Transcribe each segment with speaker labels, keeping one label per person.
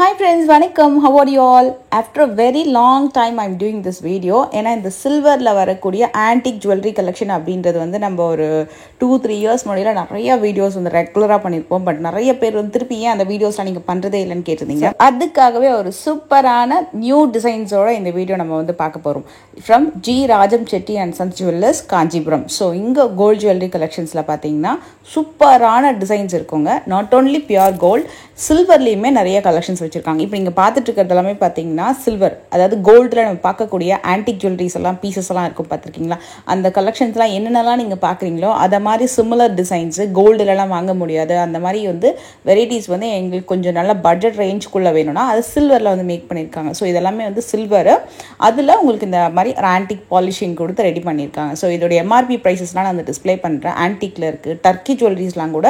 Speaker 1: Hi friends, vanakkam. How are you all? After a very long time I'm doing this video. ஏன்னா இந்த சில்வர்ல வரக்கூடிய antique jewellery collection அப்படின்றது வந்து நம்ம ஒரு 2-3 இயர்ஸ் முன்னாடில நிறைய வீடியோஸ் வந்து ரெகுலரா பண்ணிருப்போம். பட் நிறைய பேர் வந்து திருப்பி ஏன் அந்த வீடியோஸ்லாம் நீங்க பண்றதே இல்லைன்னு கேட்டிருந்தீங்க. அதுக்காகவே ஒரு சூப்பரான நியூ டிசைன்ஸோட இந்த வீடியோ நம்ம வந்து பார்க்க போறோம். From G. Rajam Chetty and Sons Jewellers, Kanjipuram. So இங்கே கோல்ட் ஜுவல்லரி கலெக்ஷன்ஸில் பார்த்தீங்கன்னா சூப்பரான டிசைன்ஸ் இருக்குங்க. நாட் ஓன்லி பியூர் கோல்ட், சில்வர்லேயுமே நிறைய கலெக்ஷன்ஸ் வச்சுருக்காங்க. இப்போ நீங்கள் பார்த்துட்டு இருக்கிறது எல்லாமே பார்த்தீங்கன்னா சில்வர், அதாவது கோல்டில் நம்ம பார்க்கக்கூடிய ஆன்டிக் ஜுவல்லரிஸ் எல்லாம் பீசஸ் எல்லாம் இருக்கும் பார்த்துருக்கீங்களா? அந்த கலெக்ஷன்ஸ்லாம் என்னென்னலாம் நீங்கள் பார்க்குறீங்களோ அதை மாதிரி சிமிலர் டிசைன்ஸு கோல்டுலலாம் வாங்க முடியாது. அந்த மாதிரி வந்து வெரைட்டிஸ் வந்து எங்களுக்கு கொஞ்சம் நல்ல பட்ஜெட் ரேஞ்சுக்குள்ளே வேணும்னா அது சில்வரில் வந்து மேக் பண்ணியிருக்காங்க. ஸோ இதெல்லாமே வந்து சில்வரு, அதில் உங்களுக்கு இந்த மாதிரி ஆன்டிக் பாலிஷிங் கொடுத்து ரெடி பண்ணியிருக்காங்க. ஸோ இதோட எம்ஆர்பி ப்ரைஸஸ்லாம் நான் அந்த டிஸ்பிளே பண்ணுறேன். ஆன்டிக்கில் இருக்குது. டர்க்கி ஜுவல்லரிஸ்லாம் கூட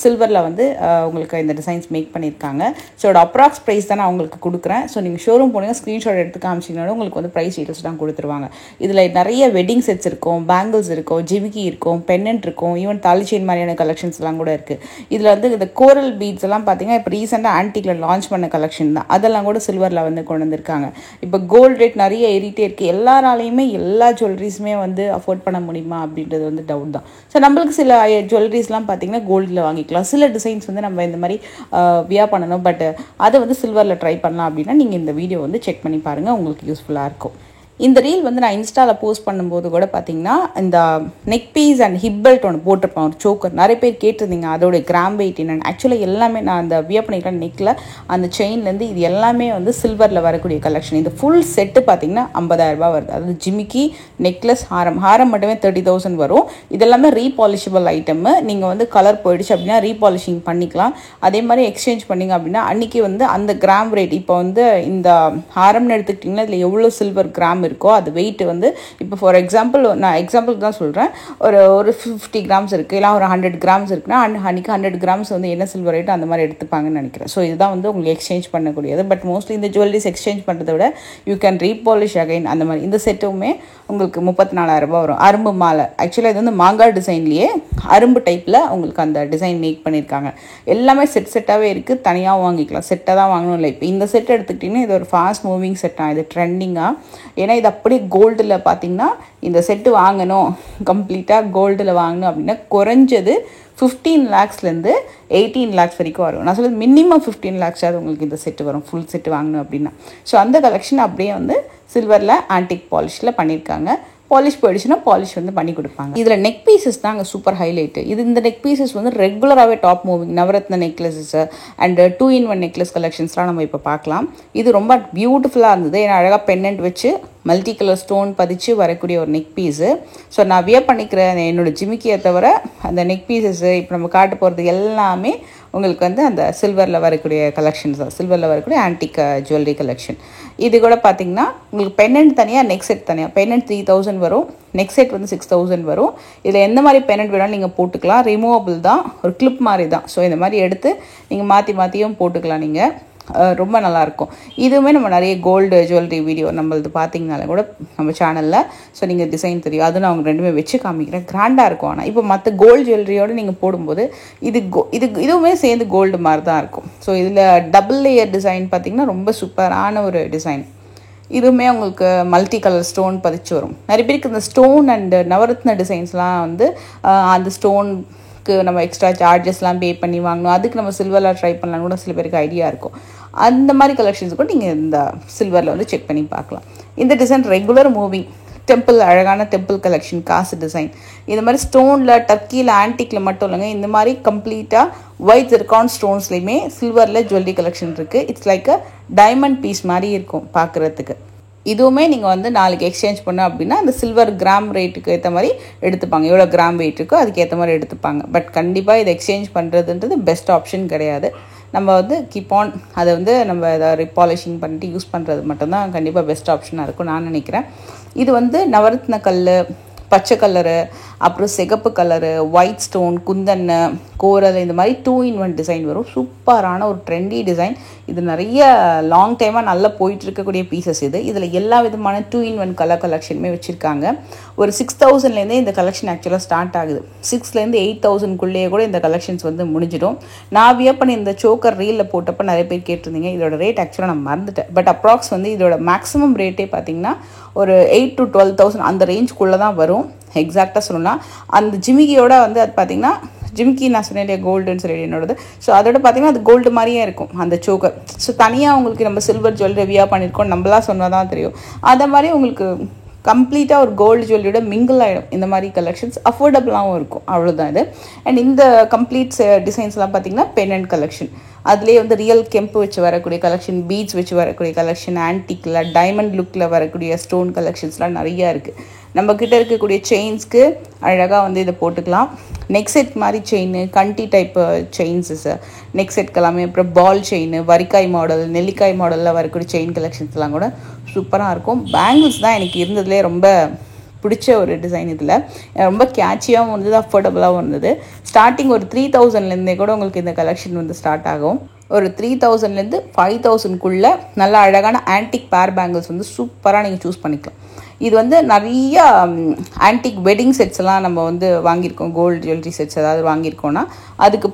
Speaker 1: சில்வரில் வந்து உங்களுக்கு இந்த டிசைன்ஸ் மேக் பண்ணியிருக்காங்க. ஸோ இதோட அப்ராக்ஸ் ப்ரைஸ் தான் நான் உங்களுக்கு கொடுக்குறேன். ஸோ நீங்கள் ஷோரூம் போனீங்கன்னா ஸ்க்ரீன்ஷாட் எடுத்து காமிச்சிங்கனாலும் உங்களுக்கு வந்து ப்ரைஸ் டீட்டெயில்ஸ் தான் கொடுத்துருவாங்க. இதில் நிறைய வெட்டிங் செட்ஸ் இருக்கும், பேங்கிள்ஸ் இருக்கும், ஜிமிக்கி இருக்கும், பென்னன்ட் இருக்கும், ஈவன் தாலி செயின் மாதிரியான கலெக்ஷன்ஸ்லாம் கூட இருக்குது. இதில் வந்து இந்த கோரல் பீட்ஸ் எல்லாம் பார்த்தீங்கன்னா இப்போ ரீசெண்டாக ஆன்டிக்கில் லான்ச் பண்ண கலெக்ஷன் தான். அதெல்லாம் கூட சில்வரில் வந்து கொண்டு வந்திருக்காங்க. இப்போ கோல்டு ரேட் நிறைய ஏறிட்டே இருக்குது. எல்லாராலையுமே எல்லா ஜுவல்லரிஸுமே வந்து அஃபோர்ட் பண்ண முடியுமா அப்படின்றது வந்து டவுட் தான். ஸோ நம்மளுக்கு சில ஜுவல்லரிஸ்லாம் பார்த்தீங்கன்னா கோல்டில் வாங்கிக்கலாம். சில டிசைன்ஸ் வந்து நம்ம இந்த மாதிரி வியா பண்ணணும், பட் அதை வந்து சில்வரில் ட்ரை பண்ணலாம் அப்படின்னா நீங்கள் இந்த வீடியோ வந்து செக் பண்ணி பாருங்கள், உங்களுக்கு யூஸ்ஃபுல்லாக இருக்கும். இந்த ரீல் வந்து நான் இன்ஸ்டாவில் போஸ்ட் பண்ணும்போது கூட பார்த்தீங்கன்னா இந்த neck piece and hip belt ஒன்று போட்டிருப்பேன், ஒரு சோக்கர். நிறைய பேர் கேட்டிருந்தீங்க அதோட கிராம் வெயிட் என்னென்னு. ஆக்சுவலாக எல்லாமே நான் அந்த வியர் பண்ணிக்கிற நெக்கில் அந்த செயின்லேருந்து இது எல்லாமே வந்து சில்வரில் வரக்கூடிய கலெக்ஷன். இந்த ஃபுல் செட்டு பார்த்தீங்கன்னா 50,000 ரூபாய் வருது. அதாவது ஜிமிக்கி, நெக்லஸ், ஹாரம் மட்டுமே 30,000 வரும். இதெல்லாமே ரீபாலிஷபிள் ஐட்டமு. நீங்கள் வந்து கலர் போயிடுச்சு அப்படின்னா ரீபாலிஷிங் பண்ணிக்கலாம். அதே மாதிரி எக்ஸ்சேஞ்ச் பண்ணிங்க அப்படின்னா அன்றைக்கி வந்து அந்த கிராம் ரேட், இப்போ வந்து இந்த ஹாரம்னு எடுத்துக்கிட்டிங்கன்னா இதில் எவ்வளோ சில்வர் கிராம் இருக்கோ அது வெயிட் வந்து இப்போ ஃபார் எக்ஸாம்பிள் நான் எக்ஸாம்பிளுக்கு தான் சொல்கிறேன், ஒரு 50 கிராம்ஸ் இருக்குது, இல்லை ஒரு 100 கிராம்ஸ் இருக்குன்னா அன்றைக்கி 100 கிராம்ஸ் வந்து என்ன சில்வர் ரேட் அந்த மாதிரி எடுத்துப்பாங்கன்னு நினைக்கிறேன். ஸோ இதுதான் வந்து உங்களுக்கு எக்ஸ்சேஞ்ச் பண்ணக்கூடியது. பட் மோஸ்ட்லி இந்த ஜுவல்லரிஸ் எக்ஸ்சேஞ்ச் பண்ணுறதை விட யூ கேன் ரீபாலிஷ் அகைன் அந்த மாதிரி. இந்த செட்டுமே உங்களுக்கு 34,000 ரூபாய் வரும். அரும்பு மாலை, ஆக்சுவலாக இது வந்து மாங்காய் டிசைன்லேயே அரும்பு டைப்பில் உங்களுக்கு அந்த டிசைன் மேக் பண்ணியிருக்காங்க. எல்லாமே செட்டாகவே இருக்குது, தனியாக வாங்கிக்கலாம். செட்டாக தான் வாங்கணும் இல்லை. இப்போ இந்த செட் எடுத்துக்கிட்டிங்கன்னா இது ஒரு ஃபாஸ்ட் மூவிங் செட்டாக, இது ட்ரெண்டிங்காக. ஏன்னா இது அப்படியே கோல்டில் பார்த்தீங்கன்னா இந்த செட்டு வாங்கணும், கம்ப்ளீட்டாக கோல்டில் வாங்கணும் அப்படின்னா குறைஞ்சது 15 lakhsலேருந்து 18 lakhs வரைக்கும் வரும். நான் சொல்லுறது மினிமம் 15 lakhs உங்களுக்கு இந்த செட்டு வரும், ஃபுல் செட்டு வாங்கணும் அப்படின்னா. ஸோ அந்த கலெக்ஷன் அப்படியே வந்து சில்வரில் ஆன்டிக் பாலிஷில் பண்ணியிருக்காங்க. பாலிஷ் போயிடுச்சுன்னா பாலிஷ் வந்து பண்ணி கொடுப்பாங்க. இதில் நெக் பீசஸ் தான் அங்கே சூப்பர் ஹைலைட்டு. இந்த நெக் பீசஸ் வந்து ரெகுலராகவே top moving. Navaratna necklaces and 2-in-1 necklace கலெக்ஷன்ஸ்லாம் நம்ம இப்போ பார்க்கலாம். இது ரொம்ப பியூட்டிஃபுல்லாக இருந்தது. ஏன்னா அழகாக பென்னண்ட் வச்சு மல்டி கலர் ஸ்டோன் பதிச்சு வரக்கூடிய ஒரு நெக் பீஸு. ஸோ நான் வியர் பண்ணிக்கிற என்னோடய ஜிமிக்கியை தவிர அந்த நெக் பீசஸ்ஸு இப்போ நம்ம காட்ட போகிறது எல்லாமே உங்களுக்கு வந்து அந்த சில்வரில் வரக்கூடிய கலெக்ஷன்ஸ் தான், சில்வரில் வரக்கூடிய ஆன்டிக் ஜுவல்லரி கலெக்ஷன். இது கூட பார்த்தீங்கன்னா உங்களுக்கு பென்னண்ட் தனியாக, நெக் செட் தனியாக. பென்னண்ட் 3,000 வரும், நெக் செட் வந்து 6,000 வரும். இதில் எந்த மாதிரி பென்னண்ட் வேணாலும் நீங்கள் போட்டுக்கலாம். ரிமூவபிள் தான், ஒரு கிளிப் மாதிரி தான். ஸோ இந்த மாதிரி எடுத்து நீங்கள் மாற்றியும் போட்டுக்கலாம். நீங்கள் ரொம்ப நல்லாயிருக்கும். இதுவுமே நம்ம நிறைய கோல்டு ஜுவல்லரி வீடியோ நம்மளது பார்த்தீங்கனால கூட நம்ம சேனலில். ஸோ நீங்கள் டிசைன் தெரியும், அது நான் அவங்க ரெண்டுமே வச்சு காமிக்கிறேன். கிராண்டாக இருக்கும். ஆனால் இப்போ மற்ற கோல்டு ஜுவல்லரியோடு நீங்கள் போடும்போது இதுவுமே சேர்ந்து கோல்டு மாதிரி தான் இருக்கும். ஸோ இதில் டபுள் லேயர் டிசைன் பார்த்தீங்கன்னா ரொம்ப சூப்பரான ஒரு டிசைன். இதுவுமே உங்களுக்கு மல்டி கலர் ஸ்டோன் பதிச்சு வரும். நிறைய பேருக்கு இந்த ஸ்டோன் அண்டு நவரத்ன டிசைன்ஸ்லாம் வந்து அந்த ஸ்டோனுக்கு நம்ம எக்ஸ்ட்ரா சார்ஜஸ்லாம் பே பண்ணி வாங்கணும், அதுக்கு நம்ம சில்வரில் ட்ரை பண்ணலாம் கூட சில பேருக்கு ஐடியா இருக்கும். அந்த மாதிரி கலெக்ஷன்ஸ் கூட நீங்கள் இந்த சில்வரில் வந்து செக் பண்ணி பார்க்கலாம். இந்த டிசைன் ரெகுலர் மூவிங் டெம்பிள், அழகான டெம்பிள் கலெக்ஷன், காசு டிசைன். இந்த மாதிரி ஸ்டோனில், டர்க்கியில், ஆன்டிக்கில் மட்டும் இல்லைங்க, இந்த மாதிரி கம்ப்ளீட்டாக ஒயிட் ஜெர்கான் ஸ்டோன்ஸ்லேயுமே சில்வரில் ஜுவல்லரி கலெக்ஷன் இருக்குது. It's like a diamond piece மாதிரி இருக்கும் பார்க்குறதுக்கு. இதுவுமே நீங்கள் வந்து நாளைக்கு எக்ஸ்சேஞ்ச் பண்ணோம் அப்படின்னா அந்த சில்வர் கிராம் ரேட்டுக்கு ஏற்ற மாதிரி எடுத்துப்பாங்க. எவ்வளோ கிராம் வெயிட் இருக்கோ அதுக்கு ஏற்ற மாதிரி எடுத்துப்பாங்க. பட் கண்டிப்பாக இதை எக்ஸ்சேஞ்ச் பண்ணுறதுன்றது பெஸ்ட் ஆப்ஷன் கிடையாது. நம்ம வந்து கீப் ஆன் அதை வந்து நம்ம எதாவது ரிபாலிஷிங் பண்ணிட்டு யூஸ் பண்ணுறது மட்டும்தான் கண்டிப்பாக பெஸ்ட் ஆப்ஷனாக இருக்கும் நான் நினைக்கிறேன். இது வந்து நவரத்ன கல், பச்சை கலரு, அப்புறம் சிகப்பு கலரு, ஒயிட் ஸ்டோன், குந்தன்னு, கோரல், இந்த மாதிரி 2-in-1 டிசைன் வரும். சூப்பரான ஒரு ட்ரெண்டி டிசைன். இது நிறைய லாங் டைமாக நல்லா போயிட்டு இருக்கக்கூடிய பீசஸ் இது. இதில் எல்லா விதமான 2-in-1 கலர் கலெக்ஷனுமே வச்சுருக்காங்க. ஒரு 6000லேருந்தே இந்த கலெக்ஷன் ஆக்சுவலாக ஸ்டார்ட் ஆகுது. 6லேருந்து 8000க்குள்ளேயே கூட இந்த கலெக்ஷன்ஸ் வந்து முடிஞ்சிடும். நான் வியர் பண்ணி இந்த சோக்கர் ரீலில் போட்டப்போ நிறைய பேர் கேட்டிருந்தீங்க. இதோட ரேட் ஆக்சுவலாக நான் மறந்துட்டேன். பட் அப்ராக்ஸ் வந்து இதோட மேக்ஸிமம் ரேட்டே பார்த்தீங்கன்னா ஒரு 8,000 to 12,000 அந்த ரேஞ்சுக்குள்ளே தான் வரும். எக்ஸாக்டாக சொல்லணும்னா அந்த ஜிமிக்கியோட வந்து அது பார்த்தீங்கன்னா ஜிமிக்கி நான் சொன்னேன் கோல்டுன்னு சொல்லி என்னோடது. ஸோ அதோட பார்த்தீங்கன்னா அது கோல்டு மாதிரியே இருக்கும் அந்த சோக்கர். ஸோ தனியாக உங்களுக்கு நம்ம சில்வர் ஜுவல்லரி ரிவ்யூ பண்ணியிருக்கோம் நம்மளாம் சொன்னால் தான் தெரியும். அந்த மாதிரி உங்களுக்கு கம்ப்ளீட்டாக ஒரு கோல்டு ஜுவல்லரியோட மிங்கிள் ஆகிடும். இந்த மாதிரி கலெக்ஷன்ஸ் அஃபோர்டபுளாகவும் இருக்கும். அவ்வளோதான் இது. அண்ட் இந்த கம்ப்ளீட் டிசைன்ஸ்லாம் பார்த்தீங்கன்னா பெண்டன்ட் கலெக்ஷன். அதுலேயே வந்து ரியல் கெம்பு வச்சு வரக்கூடிய கலெக்ஷன், பீட்ஸ் வச்சு வரக்கூடிய கலெக்ஷன், ஆன்டிக்கில் டைமண்ட் லுக்கில் வரக்கூடிய ஸ்டோன் கலெக்ஷன்ஸ்லாம் நிறையா இருக்குது. நம்மக்கிட்ட இருக்கக்கூடிய செயின்ஸ்க்கு அழகாக வந்து இதை போட்டுக்கலாம். நெக் செட் மாதிரி செயின், கண்டி டைப் செயின்ஸஸ் நெக் செட்க்கு எல்லாமே. அப்புறம் பால் செயின், வரிக்காய் மாடல், நெல்லிக்காய் மாடலில் வரக்கூடிய செயின் கலெக்ஷன்ஸ்லாம் கூட சூப்பராக இருக்கும். பேங்கிள்ஸ் தான் எனக்கு இருந்ததுலேயே ரொம்ப பிடிச்ச ஒரு டிசைன். இதில் ரொம்ப கேட்சியாகவும் இருந்தது, அஃபோர்டபுளாகவும் இருந்தது. ஸ்டார்டிங் ஒரு 3000லேருந்தே கூட உங்களுக்கு இந்த கலெக்ஷன் வந்து ஸ்டார்ட் ஆகும். ஒரு 3000லேருந்து 5000க்குள்ளே நல்ல அழகான ஆன்டிக் பேர் பேங்கிள்ஸ் வந்து சூப்பராக நீங்கள் சூஸ் பண்ணிக்கலாம். இது வந்து நிறைய ஆன்டிக் வெட்டிங் செட்ஸ் எல்லாம் நம்ம வந்து வாங்கியிருக்கோம். கோல்டு ஜுவல்லரி செட்ஸ் ஏதாவது வாங்கியிருக்கோன்னா அதுக்கு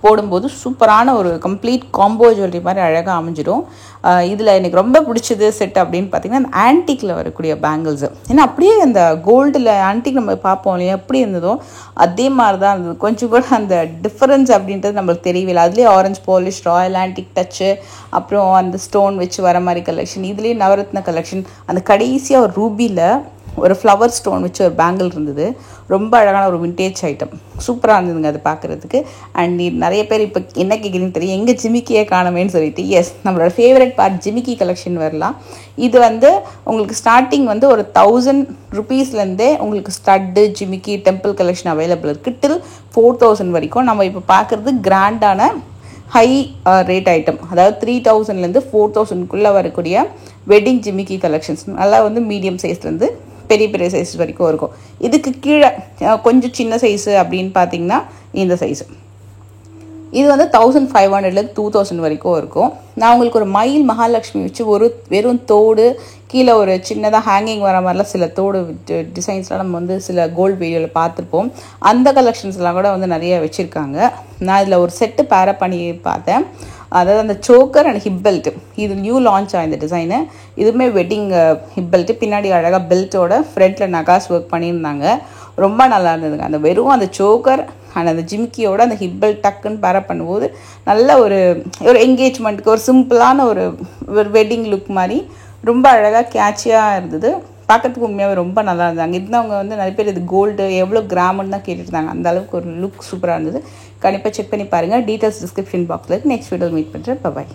Speaker 1: போடும்போது சூப்பரான ஒரு கம்ப்ளீட் காம்போ ஜுவல்லரி மாதிரி அழகாக அமைஞ்சிடும். இதில் எனக்கு ரொம்ப பிடிச்சது செட் அப்படின்னு பார்த்தீங்கன்னா அந்த ஆன்டிக்கில் வரக்கூடிய பேங்கிள்ஸ். ஏன்னா அப்படியே அந்த கோல்டில் ஆன்டிக் நம்ம பார்ப்போம் இல்லையா, எப்படி இருந்ததோ அதே மாதிரி தான் இருந்தது. கொஞ்சம் கூட அந்த டிஃப்ரென்ஸ் அப்படின்றது நம்மளுக்கு தெரியவில்லை. அதுலேயே orange polish, royal antique touch, அப்புறம் அந்த ஸ்டோன் வச்சு வர மாதிரி கலெக்ஷன், இதுலேயே நவரத்ன கலெக்ஷன், அந்த கடைசியாக ஒரு ரூபியில் ஒரு ஃப்ளவர் ஸ்டோன் வச்சு ஒரு பேங்கிள் இருந்தது. ரொம்ப அழகான ஒரு விண்டேஜ் ஐட்டம், சூப்பராக இருந்ததுங்க அது பார்க்குறதுக்கு. அண்ட் நிறைய பேர் இப்போ என்ன கேட்குறீங்கன்னு தெரியும், எங்கே ஜிமிக்கியே காணமேன்னு சொல்லிட்டு. எஸ், நம்மளோட ஃபேவரட் பார்ட் ஜிமிக்கி கலெக்ஷன் வரலாம். இது வந்து உங்களுக்கு ஸ்டார்டிங் வந்து ஒரு 1000 rupeesலேருந்தே உங்களுக்கு ஸ்டட்டு, ஜிமிக்கி, டெம்பிள் கலெக்ஷன் அவைலபிள் இருக்குது. டில் 4000 வரைக்கும். நம்ம இப்போ பார்க்குறது கிராண்டான ஹை ரேட் ஐட்டம், அதாவது 3000லேருந்து 4000க்குள்ளே வரக்கூடிய வெட்டிங் ஜிமிக்கி கலெக்ஷன்ஸ். நல்லா வந்து மீடியம் சைஸ்லேருந்து பெரிய பெரிய சைஸ் வரைக்கும் இருக்கும். இதுக்கு கீழே கொஞ்சம் சின்ன சைஸு அப்படின்னு பார்த்தீங்கன்னா இந்த சைஸு. இது வந்து 1500லேருந்து 2000 வரைக்கும் இருக்கும். நான் உங்களுக்கு ஒரு மயில் மகாலட்சுமி வச்சு ஒரு வெறும் தோடு, கீழே ஒரு சின்னதாக ஹேங்கிங் வர மாதிரிலாம் சில தோடு டிசைன்ஸ்லாம் நம்ம வந்து சில கோல்டு வீடியோவில் பார்த்துருப்போம். அந்த கலெக்ஷன்ஸ்லாம் கூட வந்து நிறைய வச்சுருக்காங்க. நான் இதில் ஒரு செட்டு பேரப் பண்ணி பார்த்தேன். அதாவது அந்த சோக்கர் அண்ட் ஹிப் பெல்ட், இது நியூ லான்ச் ஆகிந்த டிசைனு. இதுவுமே வெட்டிங் ஹிப் பெல்ட்டு, பின்னாடி அழகாக பெல்ட்டோட ஃப்ரண்ட்டில் நகாஸ் ஒர்க் பண்ணியிருந்தாங்க. ரொம்ப நல்லா இருந்ததுங்க. அந்த வெறும் அந்த சோக்கர் அண்ட் அந்த ஜிமிக்கியோட அந்த ஹிப் பெல்ட் டக்குன்னு பேரப் பண்ணும்போது நல்ல ஒரு என்கேஜ்மெண்ட்டுக்கு ஒரு சிம்பிளான ஒரு வெட்டிங் லுக் மாதிரி ரொம்ப அழகாக கேட்சியாக இருந்தது. பார்க்கறதுக்கு உண்மையாகவே ரொம்ப நல்லா இருந்தது. அங்கே இருந்தவங்க வந்து நிறைய பேர் இது கோல்டு எவ்வளோ கிராமுன்னு தான் கேட்டுருந்தாங்க. அந்த அளவுக்கு ஒரு லுக் சூப்பராக இருந்தது. கண்டிப்பாக செக் பண்ணி பாருங்கள். டீட்டெயில்ஸ் டிஸ்கிரிப்ஷன் பாக்ஸில் இருக்குது. நெக்ஸ்ட் வீடியோ மீட் பண்ணுறேன். பாய்.